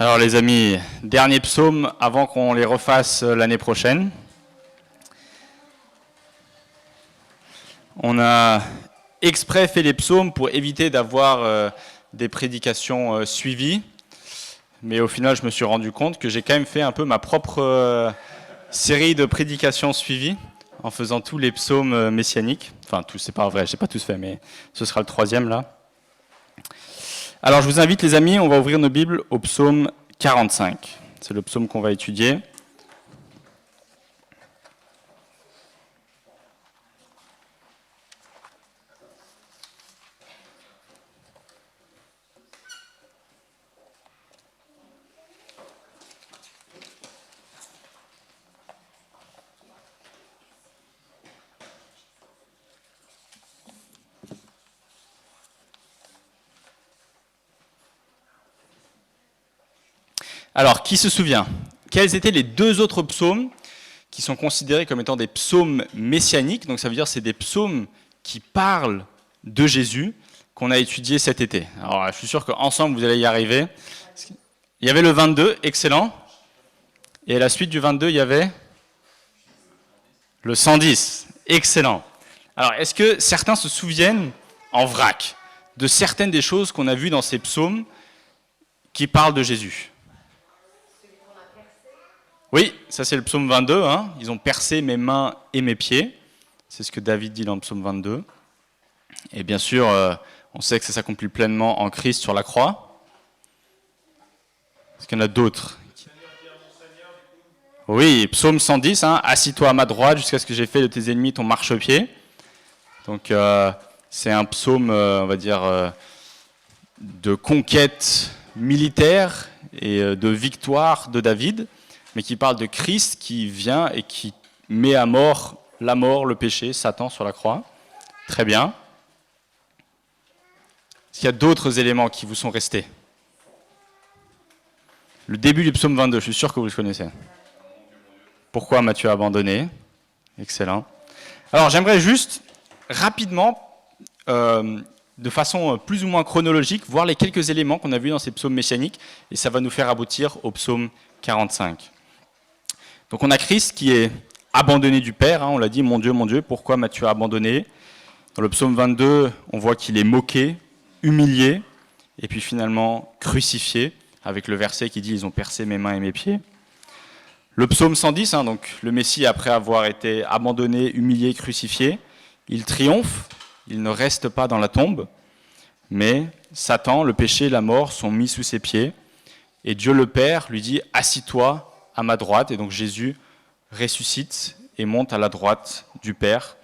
Alors les amis, dernier psaume avant qu'on les refasse l'année prochaine. On a exprès fait les psaumes pour éviter d'avoir des prédications suivies. Mais au final, je me suis rendu compte que j'ai quand même fait un peu ma propre série de prédications suivies en faisant tous les psaumes messianiques. Enfin, tous, c'est pas vrai, j'ai pas tous fait, mais ce sera le troisième là. Alors je vous invite les amis, on va ouvrir nos Bibles au psaume 45. C'est le psaume qu'on va étudier. Alors, qui se souvient? Quels étaient les deux autres psaumes qui sont considérés comme étant des psaumes messianiques? Donc ça veut dire que c'est des psaumes qui parlent de Jésus qu'on a étudiés cet été. Alors je suis sûr qu'ensemble vous allez y arriver. Il y avait le 22, excellent. Et à la suite du 22, il y avait le 110, excellent. Alors est-ce que certains se souviennent en vrac de certaines des choses qu'on a vues dans ces psaumes qui parlent de Jésus? Oui, ça c'est le psaume 22, hein. Ils ont percé mes mains et mes pieds. C'est ce que David dit dans le psaume 22. Et bien sûr, on sait que ça s'accomplit pleinement en Christ sur la croix. Est-ce qu'il y en a d'autres? Oui, psaume 110, hein. Assis-toi à ma droite jusqu'à ce que j'ai fait de tes ennemis ton marchepied. Donc c'est un psaume, on va dire, de conquête militaire et de victoire de David, mais qui parle de Christ qui vient et qui met à mort la mort, le péché, Satan sur la croix. Très bien. Est-ce qu'il y a d'autres éléments qui vous sont restés? Le début du psaume 22, je suis sûr que vous le connaissez. Pourquoi m'as-tu abandonné? Excellent. Alors j'aimerais juste rapidement, de façon plus ou moins chronologique, voir les quelques éléments qu'on a vus dans ces psaumes messianiques, et ça va nous faire aboutir au psaume 45. Donc on a Christ qui est abandonné du Père, hein, on l'a dit, mon Dieu, pourquoi m'as-tu abandonné? Dans le psaume 22, on voit qu'il est moqué, humilié, et puis finalement crucifié, avec le verset qui dit « Ils ont percé mes mains et mes pieds ». Le psaume 110, hein, donc le Messie, après avoir été abandonné, humilié, crucifié, il triomphe, il ne reste pas dans la tombe, mais Satan, le péché, la mort sont mis sous ses pieds, et Dieu le Père lui dit « Assis-toi à ma droite », et donc Jésus ressuscite et monte à la droite du Père,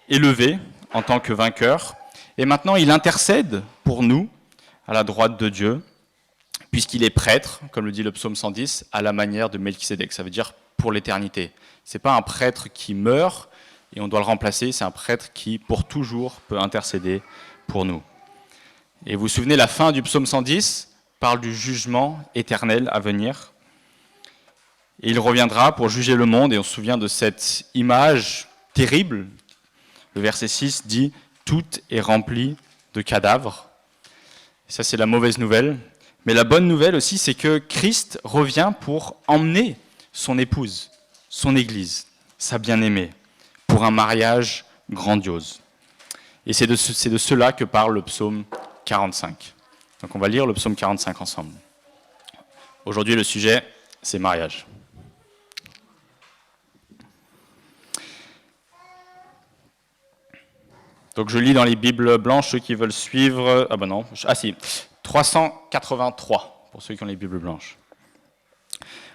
élevé en tant que vainqueur. Et maintenant, il intercède pour nous à la droite de Dieu, puisqu'il est prêtre, comme le dit le psaume 110, à la manière de Melchisédek. Ça veut dire pour l'éternité. Ce n'est pas un prêtre qui meurt et on doit le remplacer, c'est un prêtre qui, pour toujours, peut intercéder pour nous. Et vous vous souvenez, la fin du psaume 110 parle du jugement éternel à venir. Et il reviendra pour juger le monde, et on se souvient de cette image terrible. Le verset 6 dit « Tout est rempli de cadavres ». Ça, c'est la mauvaise nouvelle. Mais la bonne nouvelle aussi, c'est que Christ revient pour emmener son épouse, son Église, sa bien-aimée, pour un mariage grandiose. Et c'est de cela que parle le psaume 45. Donc on va lire le psaume 45 ensemble. Aujourd'hui, le sujet, c'est mariage. Donc je lis dans les Bibles blanches, ceux qui veulent suivre... Ah ben non, si, 383, pour ceux qui ont les Bibles blanches.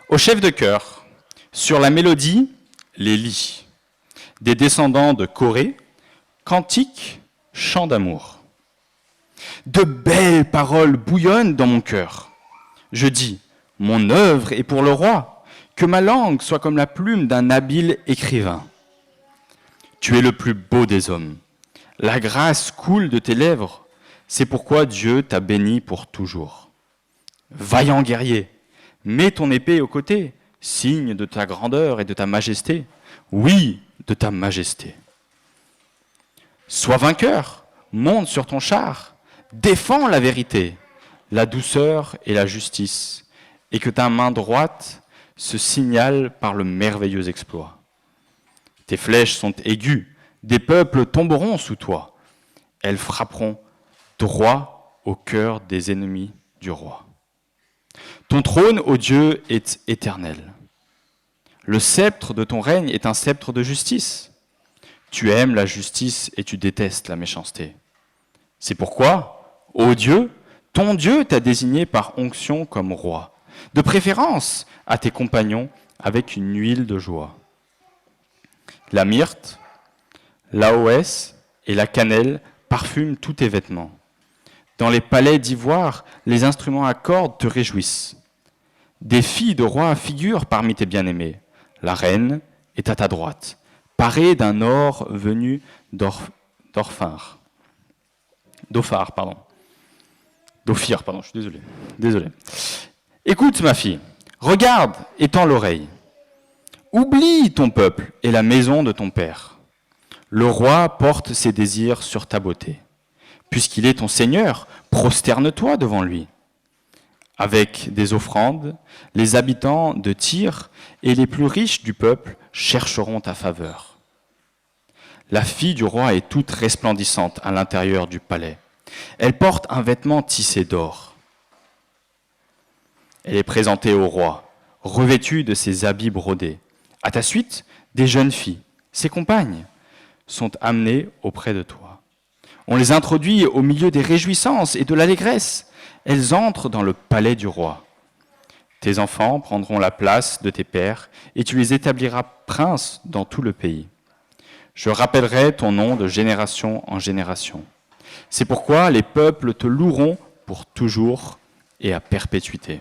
Au chef de chœur, sur la mélodie, les lits, des descendants de Corée, cantiques, chants d'amour. De belles paroles bouillonnent dans mon cœur. Je dis, mon œuvre est pour le roi, que ma langue soit comme la plume d'un habile écrivain. Tu es le plus beau des hommes. La grâce coule de tes lèvres, c'est pourquoi Dieu t'a béni pour toujours. Vaillant guerrier, mets ton épée au côté, signe de ta grandeur et de ta majesté. Oui, de ta majesté. Sois vainqueur, monte sur ton char, défends la vérité, la douceur et la justice. et que ta main droite se signale par le merveilleux exploit. Tes flèches sont aiguës, des peuples tomberont sous toi. Elles frapperont droit au cœur des ennemis du roi. Ton trône, ô Dieu, est éternel. Le sceptre de ton règne est un sceptre de justice. Tu aimes la justice et tu détestes la méchanceté. C'est pourquoi, ô Dieu, ton Dieu t'a désigné par onction comme roi, de préférence à tes compagnons avec une huile de joie. La myrte, l'aloès et la cannelle parfument tous tes vêtements. Dans les palais d'ivoire, les instruments à cordes te réjouissent. Des filles de rois figurent parmi tes bien-aimés. La reine est à ta droite, parée d'un or venu d'Ophir, je suis désolé. Écoute, ma fille, regarde et tends l'oreille. Oublie ton peuple et la maison de ton père. Le roi porte ses désirs sur ta beauté. Puisqu'il est ton Seigneur, prosterne-toi devant lui. Avec des offrandes, les habitants de Tyr et les plus riches du peuple chercheront ta faveur. La fille du roi est toute resplendissante à l'intérieur du palais. Elle porte un vêtement tissé d'or. Elle est présentée au roi, revêtue de ses habits brodés. À ta suite, des jeunes filles, ses compagnes, sont amenées auprès de toi. On les introduit au milieu des réjouissances et de l'allégresse. Elles entrent dans le palais du roi. Tes enfants prendront la place de tes pères et tu les établiras princes dans tout le pays. Je rappellerai ton nom de génération en génération. C'est pourquoi les peuples te loueront pour toujours et à perpétuité.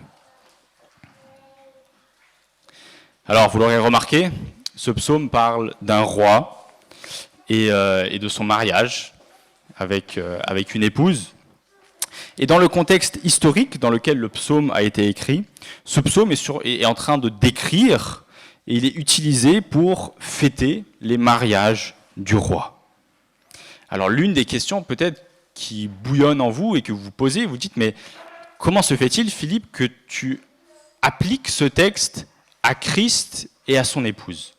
Alors, vous l'aurez remarqué, ce psaume parle d'un roi et de son mariage avec une épouse. Et dans le contexte historique dans lequel le psaume a été écrit, ce psaume est en train de décrire, et il est utilisé pour fêter les mariages du roi. Alors l'une des questions peut-être qui bouillonne en vous et que vous vous posez, vous dites, mais comment se fait-il, Philippe, que tu appliques ce texte à Christ et à son épouse?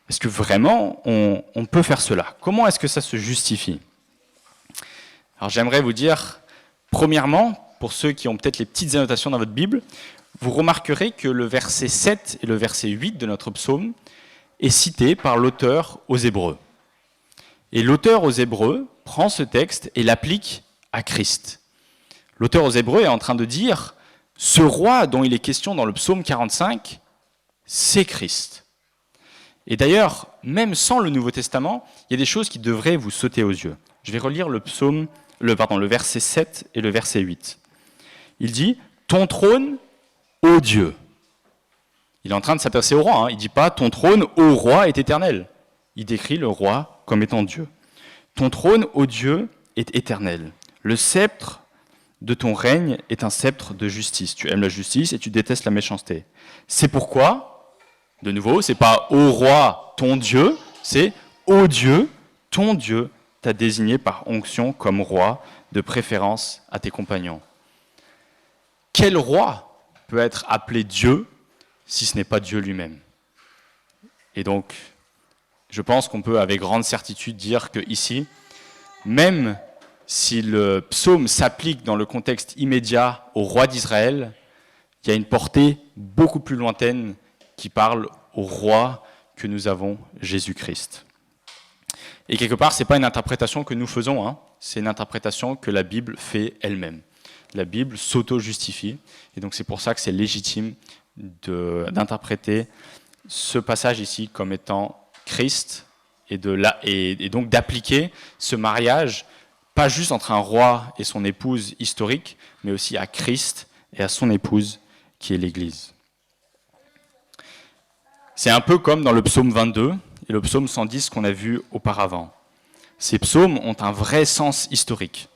Est-ce que vraiment on peut faire cela? Comment est-ce que ça se justifie? Alors j'aimerais vous dire, premièrement, pour ceux qui ont peut-être les petites annotations dans votre Bible, vous remarquerez que le verset 7 et le verset 8 de notre psaume est cité par l'auteur aux Hébreux. Et l'auteur aux Hébreux prend ce texte et l'applique à Christ. L'auteur aux Hébreux est en train de dire, ce roi dont il est question dans le psaume 45, c'est Christ. Et d'ailleurs, même sans le Nouveau Testament, il y a des choses qui devraient vous sauter aux yeux. Je vais relire le verset 7 et le verset 8. Il dit « Ton trône, ô Dieu ». Il est en train de s'adresser au roi. Il ne dit pas « Ton trône, ô roi, est éternel ». Il décrit le roi comme étant Dieu. « Ton trône, ô Dieu, est éternel. Le sceptre de ton règne est un sceptre de justice. Tu aimes la justice et tu détestes la méchanceté. C'est pourquoi, de nouveau, ce n'est pas « Ô roi, ton Dieu », c'est « Ô Dieu, ton Dieu t'a désigné par onction comme roi, de préférence à tes compagnons. » Quel roi peut être appelé Dieu si ce n'est pas Dieu lui-même? Et donc, je pense qu'on peut avec grande certitude dire que ici, même si le psaume s'applique dans le contexte immédiat au roi d'Israël, il y a une portée beaucoup plus lointaine qui parle au roi que nous avons, Jésus-Christ. Et quelque part, ce n'est pas une interprétation que nous faisons, c'est une interprétation que la Bible fait elle-même. La Bible s'auto-justifie, et donc c'est pour ça que c'est légitime d'interpréter ce passage ici comme étant Christ, et donc d'appliquer ce mariage, pas juste entre un roi et son épouse historique, mais aussi à Christ et à son épouse, qui est l'Église. C'est un peu comme dans le psaume 22 et le psaume 110 qu'on a vu auparavant. Ces psaumes ont un vrai sens historique.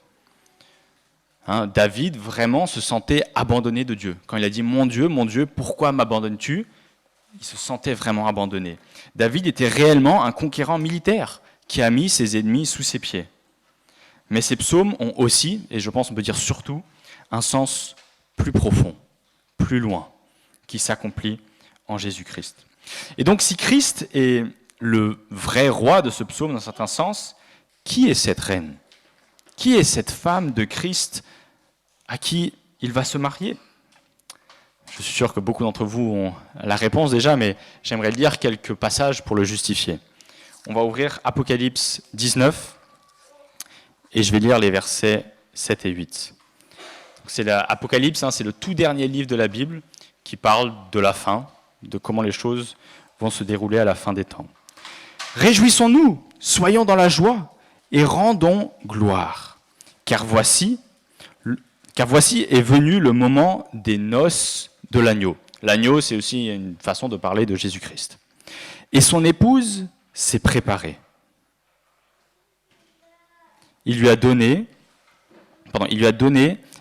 David vraiment se sentait abandonné de Dieu. Quand il a dit « Mon Dieu, pourquoi m'abandonnes-tu » il se sentait vraiment abandonné. David était réellement un conquérant militaire qui a mis ses ennemis sous ses pieds. Mais ces psaumes ont aussi, et je pense on peut dire surtout, un sens plus profond, plus loin. qui s'accomplit en Jésus-Christ. Et donc si Christ est le vrai roi de ce psaume dans un certain sens, qui est cette reine? Qui est cette femme de Christ à qui il va se marier? Je suis sûr que beaucoup d'entre vous ont la réponse déjà, mais j'aimerais lire quelques passages pour le justifier. On va ouvrir Apocalypse 19 et je vais lire les versets 7 et 8. C'est l'Apocalypse, c'est le tout dernier livre de la Bible qui parle de la fin, de comment les choses vont se dérouler à la fin des temps. Réjouissons-nous, soyons dans la joie et rendons gloire, car voici est venu le moment des noces de l'agneau. L'agneau, c'est aussi une façon de parler de Jésus-Christ. Et son épouse s'est préparée. Il lui a donné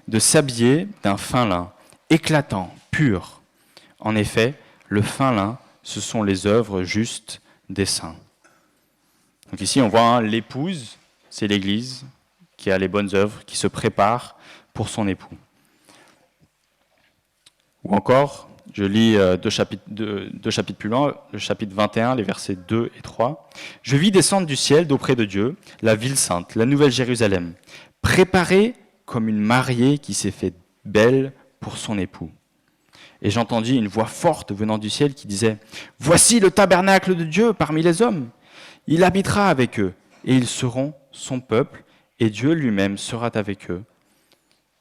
de s'habiller d'un fin lin, éclatant, pur. En effet, le fin lin, ce sont les œuvres justes des saints. Donc ici, on voit l'épouse, c'est l'Église, qui a les bonnes œuvres, qui se prépare pour son époux. Ou encore, je lis deux chapitres plus loin, le chapitre 21, les versets 2 et 3. « Je vis descendre du ciel d'auprès de Dieu, la ville sainte, la nouvelle Jérusalem, préparée comme une mariée qui s'est faite belle pour son époux. Et j'entendis une voix forte venant du ciel qui disait « Voici le tabernacle de Dieu parmi les hommes. Il habitera avec eux, et ils seront son peuple, et Dieu lui-même sera avec eux.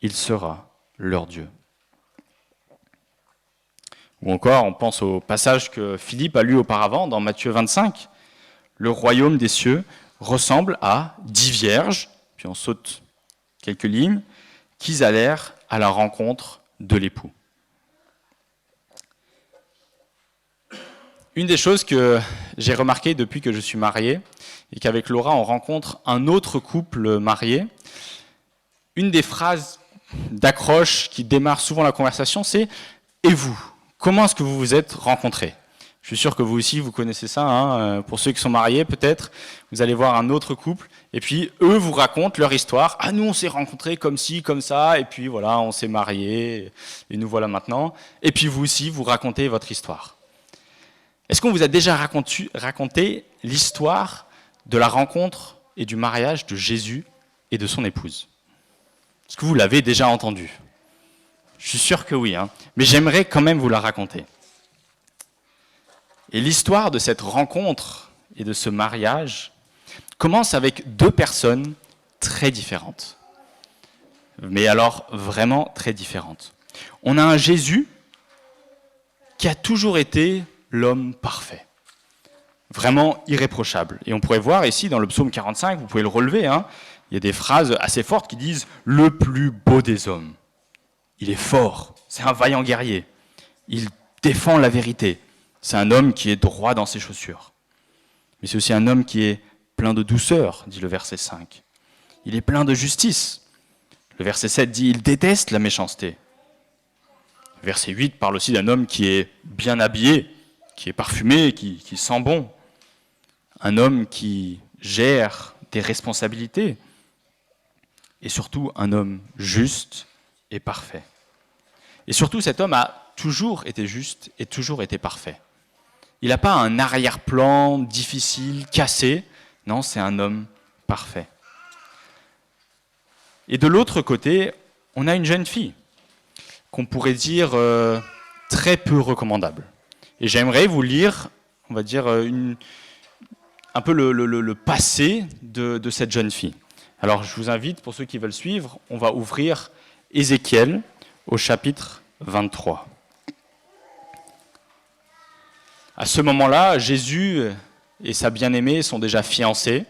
Il sera leur Dieu. » Ou encore, on pense au passage que Philippe a lu auparavant dans Matthieu 25. Le royaume des cieux ressemble à 10 vierges, puis on saute quelques lignes, qui allèrent à la rencontre de l'époux. Une des choses que j'ai remarqué depuis que je suis marié, et qu'avec Laura, on rencontre un autre couple marié, une des phrases d'accroche qui démarre souvent la conversation, c'est « Et vous ? Comment est-ce que vous vous êtes rencontrés ?» Je suis sûr que vous aussi, vous connaissez ça. Pour ceux qui sont mariés, peut-être, vous allez voir un autre couple, et puis eux vous racontent leur histoire. « Ah, nous, on s'est rencontrés comme ci, comme ça, et puis voilà, on s'est mariés, et nous voilà maintenant. » Et puis vous aussi, vous racontez votre histoire. Est-ce qu'on vous a déjà raconté l'histoire de la rencontre et du mariage de Jésus et de son épouse? Est-ce que vous l'avez déjà entendu? Je suis sûr que oui, mais j'aimerais quand même vous la raconter. Et l'histoire de cette rencontre et de ce mariage commence avec deux personnes très différentes. Mais alors vraiment très différentes. On a un Jésus qui a toujours été l'homme parfait, vraiment irréprochable. Et on pourrait voir ici dans le psaume 45, vous pouvez le relever, il y a des phrases assez fortes qui disent « le plus beau des hommes ». Il est fort, c'est un vaillant guerrier, il défend la vérité, c'est un homme qui est droit dans ses chaussures. Mais c'est aussi un homme qui est plein de douceur, dit le verset 5. Il est plein de justice. Le verset 7 dit « il déteste la méchanceté ». Le verset 8 parle aussi d'un homme qui est bien habillé, qui est parfumé, qui sent bon. Un homme qui gère des responsabilités. Et surtout, un homme juste et parfait. Et surtout, cet homme a toujours été juste et toujours été parfait. Il n'a pas un arrière-plan difficile, cassé. Non, c'est un homme parfait. Et de l'autre côté, on a une jeune fille qu'on pourrait dire très peu recommandable. Et j'aimerais vous lire, on va dire, un peu le passé de cette jeune fille. Alors je vous invite, pour ceux qui veulent suivre, on va ouvrir Ézéchiel au chapitre 23. À ce moment-là, Jésus et sa bien-aimée sont déjà fiancés,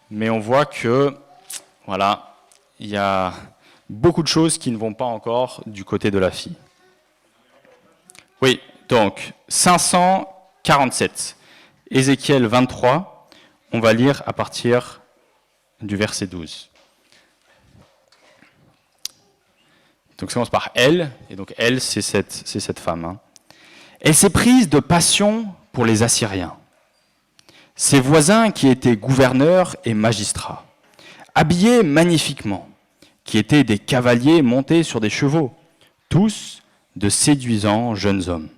mais on voit que, voilà, il y a beaucoup de choses qui ne vont pas encore du côté de la fille. Oui, donc 547, Ézéchiel 23, on va lire à partir du verset 12. Donc ça commence par elle, et donc elle, c'est cette femme. Elle s'est prise de passion pour les Assyriens, ses voisins qui étaient gouverneurs et magistrats, habillés magnifiquement, qui étaient des cavaliers montés sur des chevaux, tous de séduisants jeunes hommes.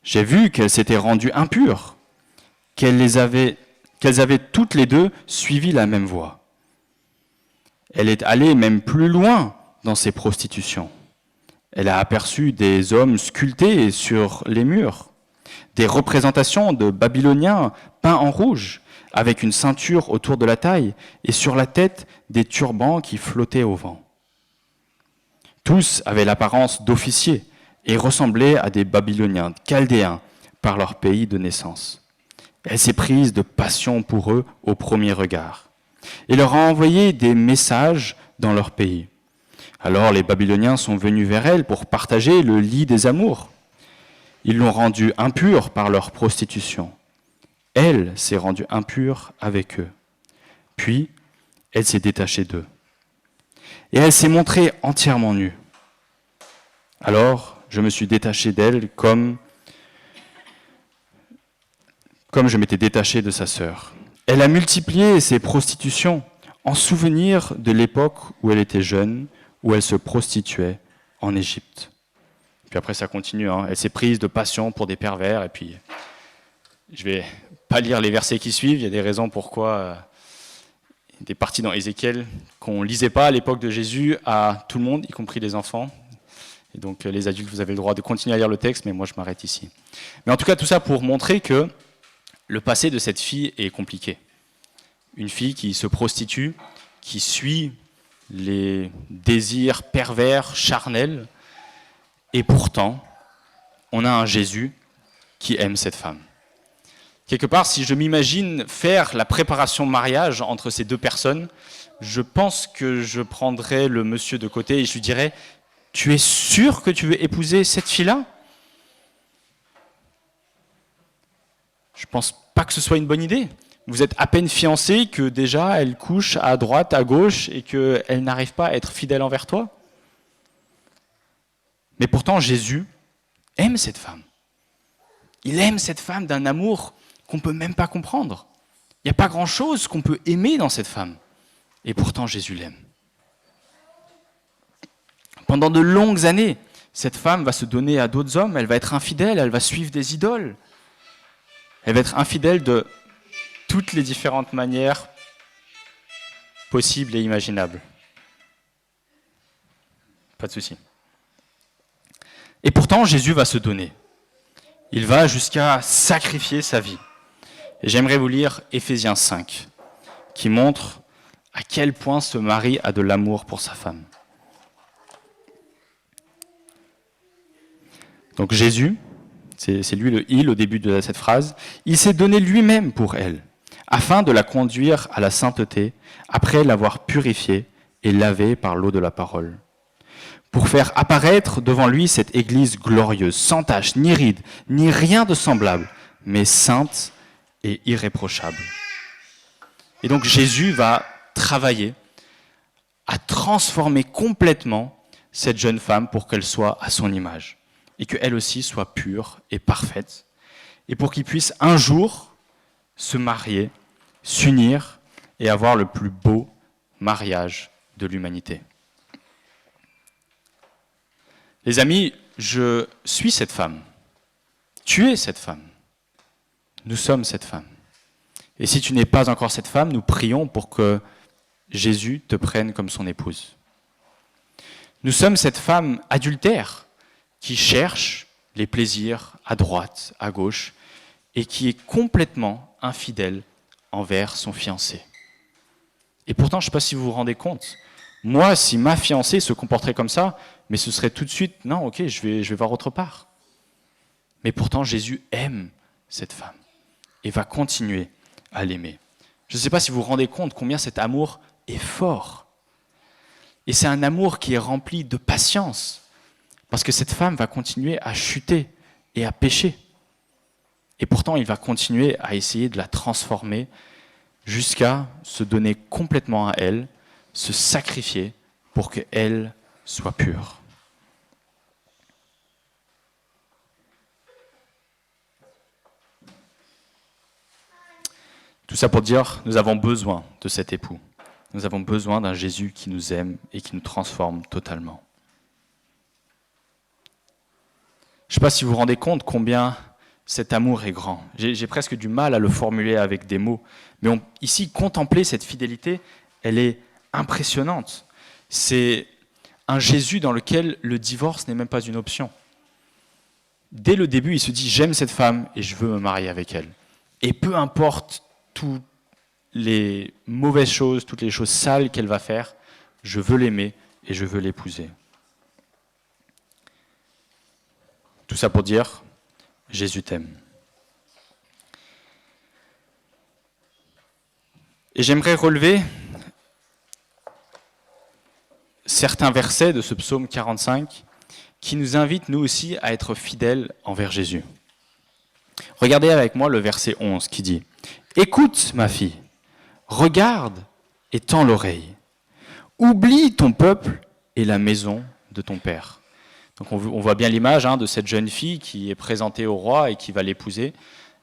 J'ai vu qu'elles s'étaient rendues impures, qu'elles avaient toutes les deux suivi la même voie. Elle est allée même plus loin dans ses prostitutions. Elle a aperçu des hommes sculptés sur les murs, des représentations de Babyloniens peints en rouge, avec une ceinture autour de la taille et sur la tête des turbans qui flottaient au vent. Tous avaient l'apparence d'officiers et ressemblaient à des Babyloniens, Chaldéens, par leur pays de naissance. Elle s'est prise de passion pour eux au premier regard et leur a envoyé des messages dans leur pays. Alors les Babyloniens sont venus vers elle pour partager le lit des amours. Ils l'ont rendue impure par leur prostitution. Elle s'est rendue impure avec eux. Puis, elle s'est détachée d'eux. Et elle s'est montrée entièrement nue. Alors, je me suis détaché d'elle comme je m'étais détaché de sa sœur. Elle a multiplié ses prostitutions en souvenir de l'époque où elle était jeune, où elle se prostituait en Égypte. Puis après, ça continue. Elle s'est prise de passion pour des pervers. Et puis, je vais pas lire les versets qui suivent. Il y a des raisons pourquoi des parties dans Ézéchiel qu'on lisait pas à l'époque de Jésus à tout le monde, y compris les enfants. Et donc, les adultes, vous avez le droit de continuer à lire le texte, mais moi, je m'arrête ici. Mais en tout cas, tout ça pour montrer que le passé de cette fille est compliqué. Une fille qui se prostitue, qui suit les désirs pervers, charnels, et pourtant, on a un Jésus qui aime cette femme. Quelque part, si je m'imagine faire la préparation mariage entre ces deux personnes, je pense que je prendrais le monsieur de côté et je lui dirais « Tu es sûr que tu veux épouser cette fille-là » Je ne pense pas que ce soit une bonne idée. Vous êtes à peine fiancés que déjà elle couche à droite, à gauche et qu'elle n'arrive pas à être fidèle envers toi. Mais pourtant, Jésus aime cette femme. Il aime cette femme d'un amour qu'on ne peut même pas comprendre. Il n'y a pas grand-chose qu'on peut aimer dans cette femme. Et pourtant, Jésus l'aime. Pendant de longues années, cette femme va se donner à d'autres hommes, elle va être infidèle, elle va suivre des idoles. Elle va être infidèle de toutes les différentes manières possibles et imaginables. Pas de souci. Et pourtant, Jésus va se donner. Il va jusqu'à sacrifier sa vie. Et j'aimerais vous lire Éphésiens 5, qui montre à quel point ce mari a de l'amour pour sa femme. Donc Jésus, c'est lui le « il » au début de cette phrase, il s'est donné lui-même pour elle, afin de la conduire à la sainteté, après l'avoir purifiée et lavée par l'eau de la parole, pour faire apparaître devant lui cette Église glorieuse, sans tache, ni ride, ni rien de semblable, mais sainte et irréprochable. Et donc Jésus va travailler à transformer complètement cette jeune femme pour qu'elle soit à son image, et qu'elle aussi soit pure et parfaite, et pour qu'ils puissent un jour se marier, s'unir et avoir le plus beau mariage de l'humanité. Les amis, je suis cette femme. Tu es cette femme. Nous sommes cette femme. Et si tu n'es pas encore cette femme, nous prions pour que Jésus te prenne comme son épouse. Nous sommes cette femme adultère qui cherche les plaisirs à droite, à gauche, et qui est complètement infidèle envers son fiancé. Et pourtant, je ne sais pas si vous vous rendez compte, moi, si ma fiancée se comporterait comme ça, mais ce serait tout de suite, non, ok, je vais voir autre part. Mais pourtant, Jésus aime cette femme et va continuer à l'aimer. Je ne sais pas si vous vous rendez compte combien cet amour est fort. Et c'est un amour qui est rempli de patience, parce que cette femme va continuer à chuter et à pécher. Et pourtant, il va continuer à essayer de la transformer jusqu'à se donner complètement à elle, se sacrifier pour qu'elle soit pure. Tout ça pour dire, nous avons besoin de cet époux. Nous avons besoin d'un Jésus qui nous aime et qui nous transforme totalement. Je ne sais pas si vous vous rendez compte combien cet amour est grand. J'ai presque du mal à le formuler avec des mots. Mais ici, contempler cette fidélité, elle est impressionnante. C'est un Jésus dans lequel le divorce n'est même pas une option. Dès le début, il se dit « j'aime cette femme et je veux me marier avec elle ». Et peu importe toutes les mauvaises choses, toutes les choses sales qu'elle va faire, je veux l'aimer et je veux l'épouser. Tout ça pour dire « Jésus t'aime ». Et j'aimerais relever certains versets de ce psaume 45 qui nous invitent nous aussi à être fidèles envers Jésus. Regardez avec moi le verset 11 qui dit « Écoute ma fille, regarde et tends l'oreille. Oublie ton peuple et la maison de ton père. » Donc on voit bien l'image de cette jeune fille qui est présentée au roi et qui va l'épouser.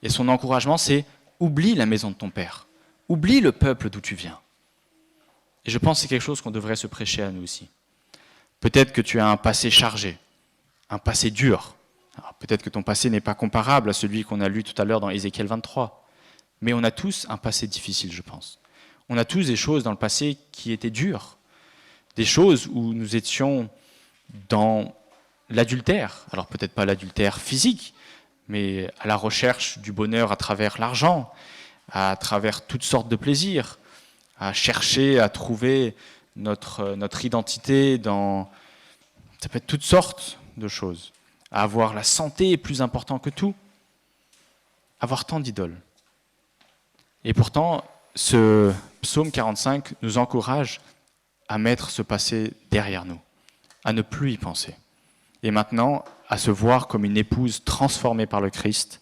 Et son encouragement, c'est « Oublie la maison de ton père. Oublie le peuple d'où tu viens. » Et je pense que c'est quelque chose qu'on devrait se prêcher à nous aussi. Peut-être que tu as un passé chargé, un passé dur. Peut-être que ton passé n'est pas comparable à celui qu'on a lu tout à l'heure dans Ézéchiel 23. Mais on a tous un passé difficile, je pense. On a tous des choses dans le passé qui étaient dures. Des choses où nous étions dans l'adultère. Alors peut-être pas l'adultère physique, mais à la recherche du bonheur à travers l'argent, à travers toutes sortes de plaisirs, à chercher à trouver notre identité dans... Ça peut être toutes sortes de choses. À avoir la santé plus important que tout. Avoir tant d'idoles. Et pourtant, ce psaume 45 nous encourage à mettre ce passé derrière nous, à ne plus y penser. Et maintenant, à se voir comme une épouse transformée par le Christ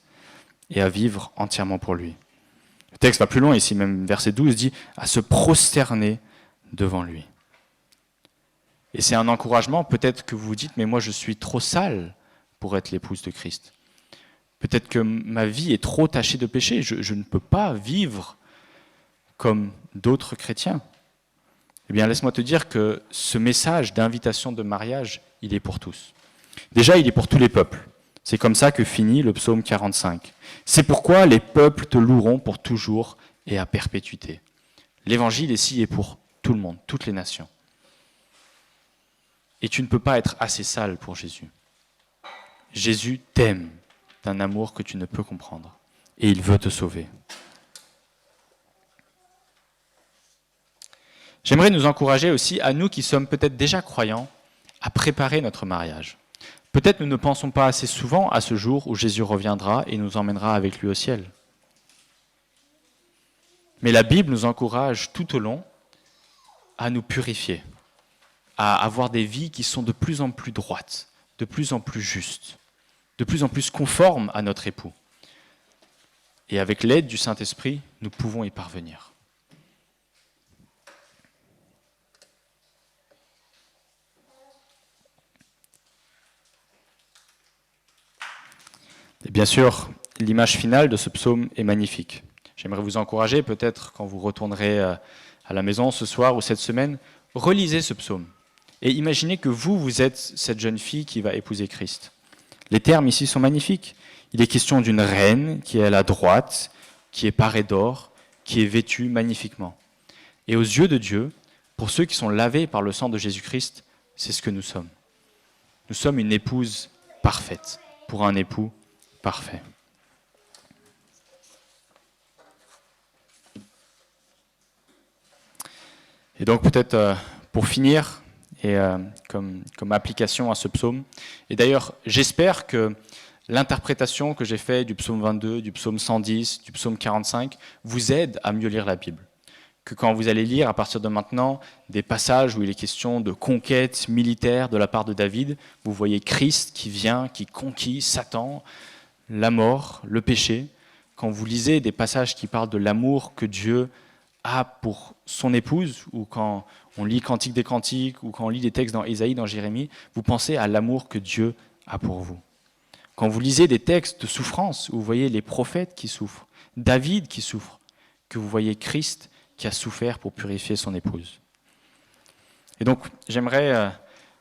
et à vivre entièrement pour lui. Le texte va plus loin ici, même verset 12 dit « à se prosterner devant lui ». Et c'est un encouragement, peut-être que vous vous dites « mais moi je suis trop sale pour être l'épouse de Christ ». Peut-être que ma vie est trop tachée de péché, je ne peux pas vivre comme d'autres chrétiens. Eh bien, laisse-moi te dire que ce message d'invitation de mariage, il est pour tous. Déjà, il est pour tous les peuples. C'est comme ça que finit le psaume 45. C'est pourquoi les peuples te loueront pour toujours et à perpétuité. L'évangile ici est pour tout le monde, toutes les nations. Et tu ne peux pas être assez sale pour Jésus. Jésus t'aime d'un amour que tu ne peux comprendre. Et il veut te sauver. J'aimerais nous encourager aussi, à nous qui sommes peut-être déjà croyants, à préparer notre mariage. Peut-être nous ne pensons pas assez souvent à ce jour où Jésus reviendra et nous emmènera avec lui au ciel. Mais la Bible nous encourage tout au long à nous purifier, à avoir des vies qui sont de plus en plus droites, de plus en plus justes, de plus en plus conformes à notre époux. Et avec l'aide du Saint-Esprit, nous pouvons y parvenir. Et bien sûr, l'image finale de ce psaume est magnifique. J'aimerais vous encourager, peut-être quand vous retournerez à la maison ce soir ou cette semaine, relisez ce psaume. Et imaginez que vous êtes cette jeune fille qui va épouser Christ. Les termes ici sont magnifiques. Il est question d'une reine qui est à la droite, qui est parée d'or, qui est vêtue magnifiquement. Et aux yeux de Dieu, pour ceux qui sont lavés par le sang de Jésus-Christ, c'est ce que nous sommes. Nous sommes une épouse parfaite pour un époux parfait. Et donc peut-être pour finir, et comme application à ce psaume, et d'ailleurs j'espère que l'interprétation que j'ai faite du psaume 22, du psaume 110, du psaume 45 vous aide à mieux lire la Bible. Que quand vous allez lire à partir de maintenant des passages où il est question de conquête militaire de la part de David, vous voyez Christ qui vient, qui conquit Satan, la mort, le péché. Quand vous lisez des passages qui parlent de l'amour que Dieu a pour son épouse, ou quand on lit Cantique des Cantiques, ou quand on lit des textes dans Ésaïe, dans Jérémie, vous pensez à l'amour que Dieu a pour vous. Quand vous lisez des textes de souffrance, où vous voyez les prophètes qui souffrent, David qui souffre, que vous voyez Christ qui a souffert pour purifier son épouse. Et donc, j'aimerais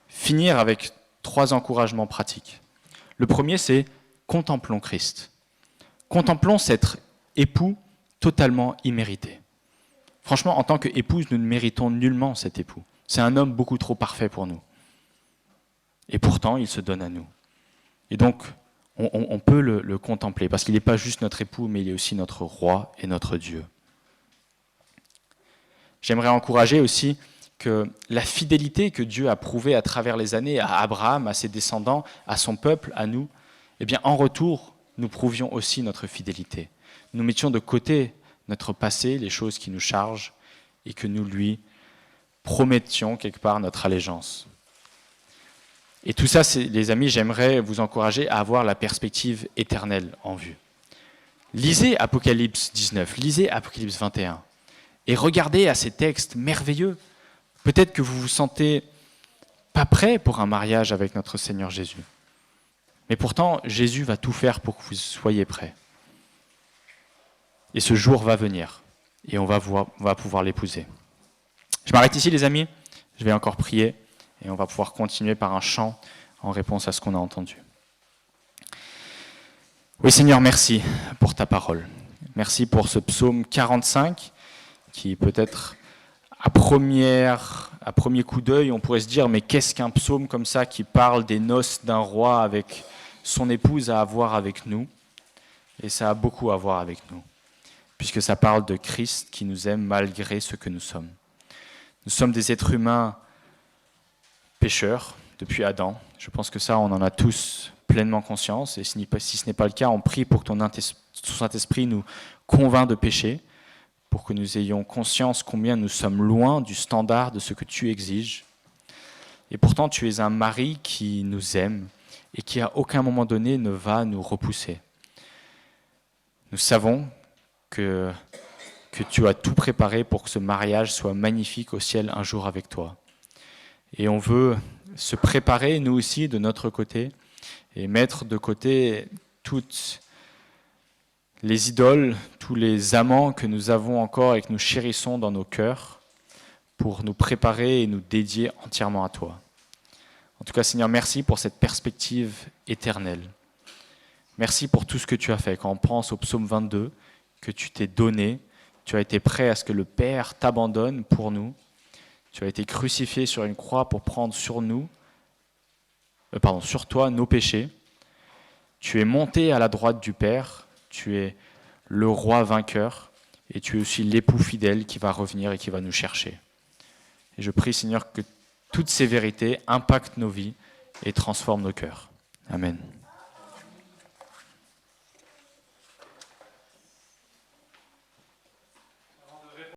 finir avec 3 encouragements pratiques. Le premier, c'est contemplons Christ. Contemplons cet époux totalement immérité. Franchement, en tant qu'épouse, nous ne méritons nullement cet époux. C'est un homme beaucoup trop parfait pour nous. Et pourtant, il se donne à nous. Et donc, on peut le contempler, parce qu'il n'est pas juste notre époux, mais il est aussi notre roi et notre Dieu. J'aimerais encourager aussi que la fidélité que Dieu a prouvée à travers les années à Abraham, à ses descendants, à son peuple, à nous, eh bien, en retour, nous prouvions aussi notre fidélité. Nous mettions de côté notre passé, les choses qui nous chargent, et que nous lui promettions quelque part notre allégeance. Et tout ça, les amis, j'aimerais vous encourager à avoir la perspective éternelle en vue. Lisez Apocalypse 19, lisez Apocalypse 21, et regardez à ces textes merveilleux. Peut-être que vous ne vous sentez pas prêt pour un mariage avec notre Seigneur Jésus. Mais pourtant, Jésus va tout faire pour que vous soyez prêts. Et ce jour va venir, et on va pouvoir l'épouser. Je m'arrête ici, les amis. Je vais encore prier, et on va pouvoir continuer par un chant en réponse à ce qu'on a entendu. Oui, Seigneur, merci pour ta parole. Merci pour ce psaume 45, qui peut-être, à premier coup d'œil, on pourrait se dire, mais qu'est-ce qu'un psaume comme ça qui parle des noces d'un roi avec son épouse à avoir avec nous? Et ça a beaucoup à voir avec nous, puisque ça parle de Christ qui nous aime malgré ce que nous sommes. Nous sommes des êtres humains pécheurs depuis Adam. Je pense que ça, on en a tous pleinement conscience. Et si ce n'est pas le cas, on prie pour que ton Saint-Esprit nous convainc de péché, pour que nous ayons conscience combien nous sommes loin du standard de ce que tu exiges. Et pourtant, tu es un mari qui nous aime et qui à aucun moment donné ne va nous repousser. Nous savons que tu as tout préparé pour que ce mariage soit magnifique au ciel un jour avec toi. Et on veut se préparer, nous aussi, de notre côté, et mettre de côté toutes les idoles, tous les amants que nous avons encore et que nous chérissons dans nos cœurs, pour nous préparer et nous dédier entièrement à toi. En tout cas, Seigneur, merci pour cette perspective éternelle. Merci pour tout ce que tu as fait. Quand on pense au psaume 22, que tu t'es donné, tu as été prêt à ce que le Père t'abandonne pour nous. Tu as été crucifié sur une croix pour prendre sur toi nos péchés. Tu es monté à la droite du Père. Tu es le roi vainqueur. Et tu es aussi l'époux fidèle qui va revenir et qui va nous chercher. Et je prie, Seigneur, que toutes ces vérités impactent nos vies et transforment nos cœurs. Amen.